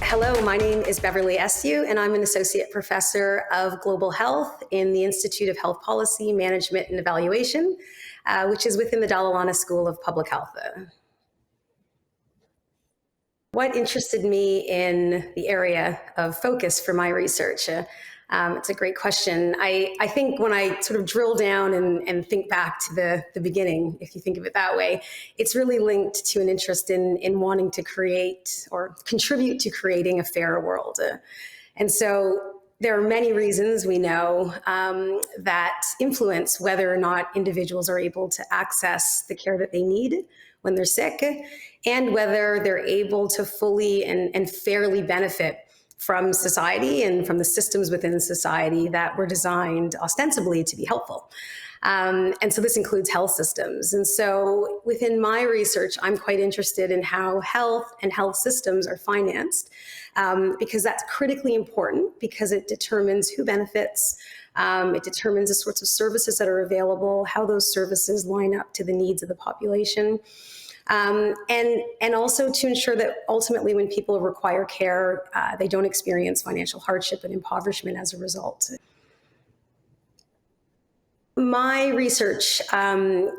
Hello, my name is Beverley Essue, and I'm an associate professor of global health in the Institute of Health Policy, Management and Evaluation, which is within the Dalla Lana School of Public Health. What interested me in the area of focus for my research? It's a great question. I think when I sort of drill down and think back to the beginning, if you think of it that way, it's really linked to an interest in wanting to create or contribute to creating a fairer world. And so there are many reasons we know that influence whether or not individuals are able to access the care that they need when they're sick, and whether they're able to fully and fairly benefit from society and from the systems within society that were designed ostensibly to be helpful. And so this includes health systems. And so within my research, I'm quite interested in how health and health systems are financed, because that's critically important because it determines who benefits, it determines the sorts of services that are available, how those services line up to the needs of the population. And also to ensure that ultimately when people require care, they don't experience financial hardship and impoverishment as a result. My research can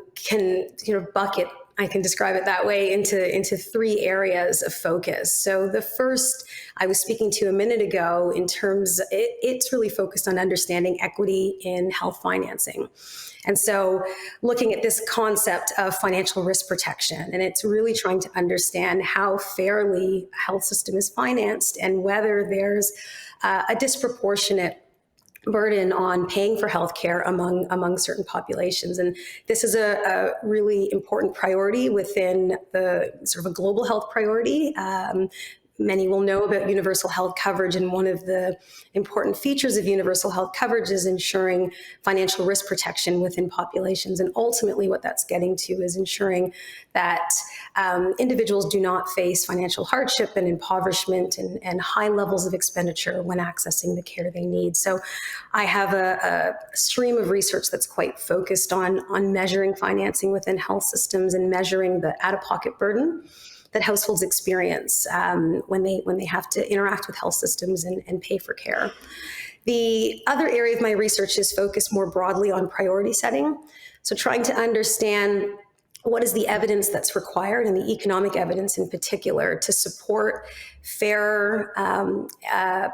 bucket, I can describe it that way, into three areas of focus. So the first I was speaking to a minute ago in terms, it's really focused on understanding equity in health financing. And so looking at this concept of financial risk protection, and it's really trying to understand how fairly a health system is financed and whether there's a disproportionate burden on paying for healthcare among certain populations. And this is a really important priority within the sort of a global health priority. Many will know about universal health coverage, and one of the important features of universal health coverage is ensuring financial risk protection within populations. And ultimately what that's getting to is ensuring that individuals do not face financial hardship and impoverishment and high levels of expenditure when accessing the care they need. So I have a stream of research that's quite focused on measuring financing within health systems and measuring the out-of-pocket burden that households experience when they have to interact with health systems and pay for care. The other area of my research is focused more broadly on priority setting. So trying to understand what is the evidence that's required, and the economic evidence in particular, to support fair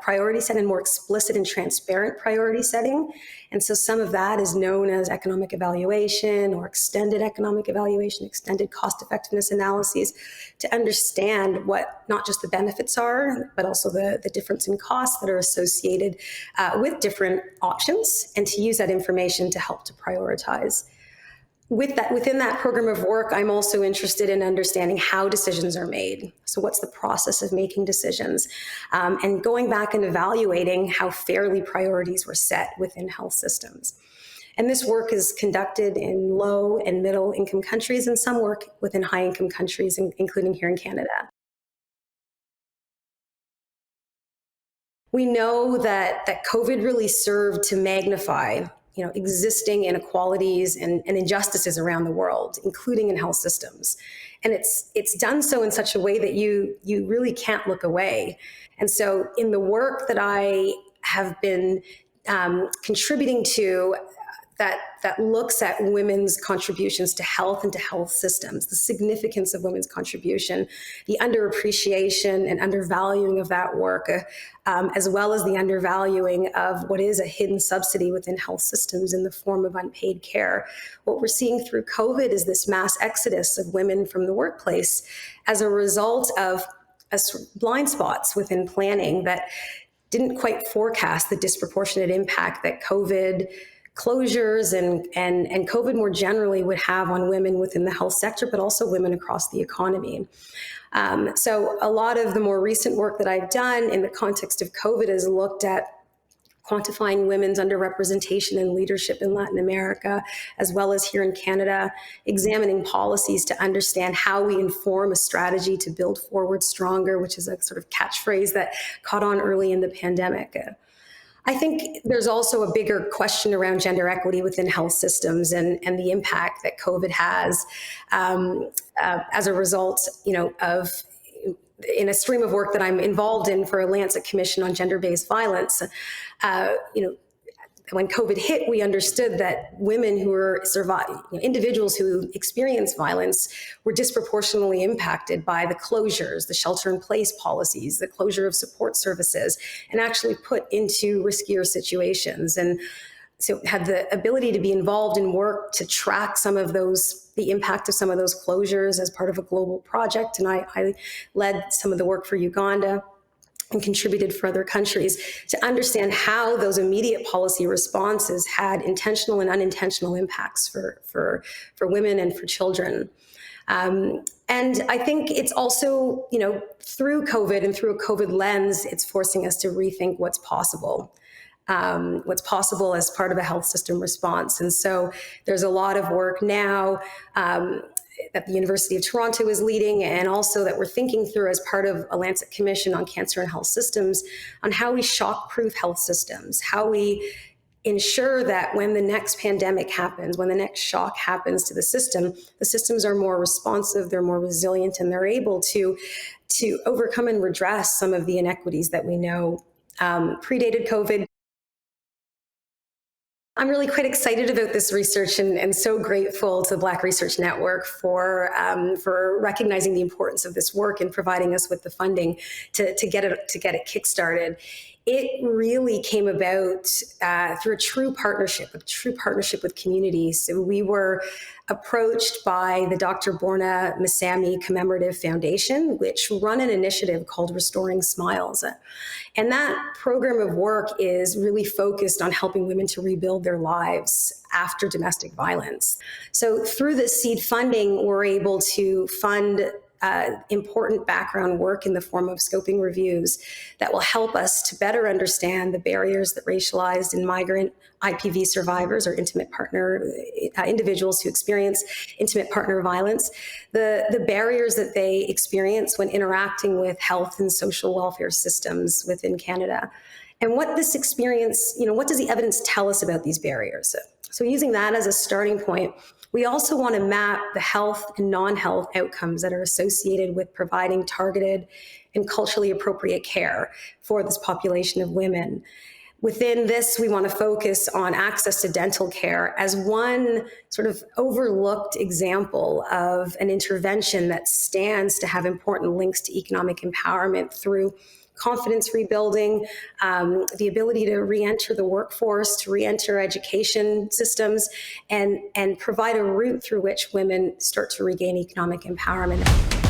priority setting and more explicit and transparent priority setting. And so some of that is known as economic evaluation or extended economic evaluation, extended cost effectiveness analyses, to understand what not just the benefits are, but also the difference in costs that are associated with different options, and to use that information to help to prioritize. Within that program of work, I'm also interested in understanding how decisions are made. So what's the process of making decisions? And going back and evaluating how fairly priorities were set within health systems. And this work is conducted in low and middle income countries, and some work within high income countries, including here in Canada. We know that COVID really served to magnify existing inequalities and injustices around the world, including in health systems. And it's done so in such a way that you really can't look away. And so in the work that I have been contributing to, that looks at women's contributions to health and to health systems, the significance of women's contribution, the underappreciation and undervaluing of that work, as well as the undervaluing of what is a hidden subsidy within health systems in the form of unpaid care. What we're seeing through COVID is this mass exodus of women from the workplace as a result of blind spots within planning that didn't quite forecast the disproportionate impact that COVID closures and COVID more generally would have on women within the health sector, but also women across the economy. So a lot of the more recent work that I've done in the context of COVID has looked at quantifying women's underrepresentation in leadership in Latin America, as well as here in Canada, examining policies to understand how we inform a strategy to build forward stronger, which is a sort of catchphrase that caught on early in the pandemic. I think there's also a bigger question around gender equity within health systems and the impact that COVID has as a result, of in a stream of work that I'm involved in for a Lancet Commission on Gender-Based Violence, when COVID hit, we understood that women who were individuals who experienced violence were disproportionately impacted by the closures, the shelter-in-place policies, the closure of support services, and actually put into riskier situations. And so had the ability to be involved in work to track some of those, the impact of some of those closures as part of a global project. And I led some of the work for Uganda and contributed for other countries to understand how those immediate policy responses had intentional and unintentional impacts for women and for children. And I think it's also, through COVID and through a COVID lens, it's forcing us to rethink what's possible as part of a health system response. And so there's a lot of work now that the University of Toronto is leading, and also that we're thinking through as part of a Lancet Commission on Cancer and Health Systems on how we shock-proof health systems, how we ensure that when the next pandemic happens, when the next shock happens to the systems are more responsive, they're more resilient, and they're able to overcome and redress some of the inequities that we know predated COVID. I'm really quite excited about this research and so grateful to the Black Research Network for recognizing the importance of this work and providing us with the funding to get it kickstarted. It really came about through a true partnership with communities. So we were approached by the Dr. Borna Masami Commemorative Foundation, which run an initiative called Restoring Smiles. And that program of work is really focused on helping women to rebuild their lives after domestic violence. So through this seed funding, we're able to fund important background work in the form of scoping reviews that will help us to better understand the barriers that racialized and migrant IPV survivors or intimate partner individuals who experience intimate partner violence, the barriers that they experience when interacting with health and social welfare systems within Canada. And what this experience, what does the evidence tell us about these barriers? So using that as a starting point, we also want to map the health and non-health outcomes that are associated with providing targeted and culturally appropriate care for this population of women. Within this, we want to focus on access to dental care as one sort of overlooked example of an intervention that stands to have important links to economic empowerment through confidence rebuilding, the ability to re-enter the workforce, to re-enter education systems, and provide a route through which women start to regain economic empowerment.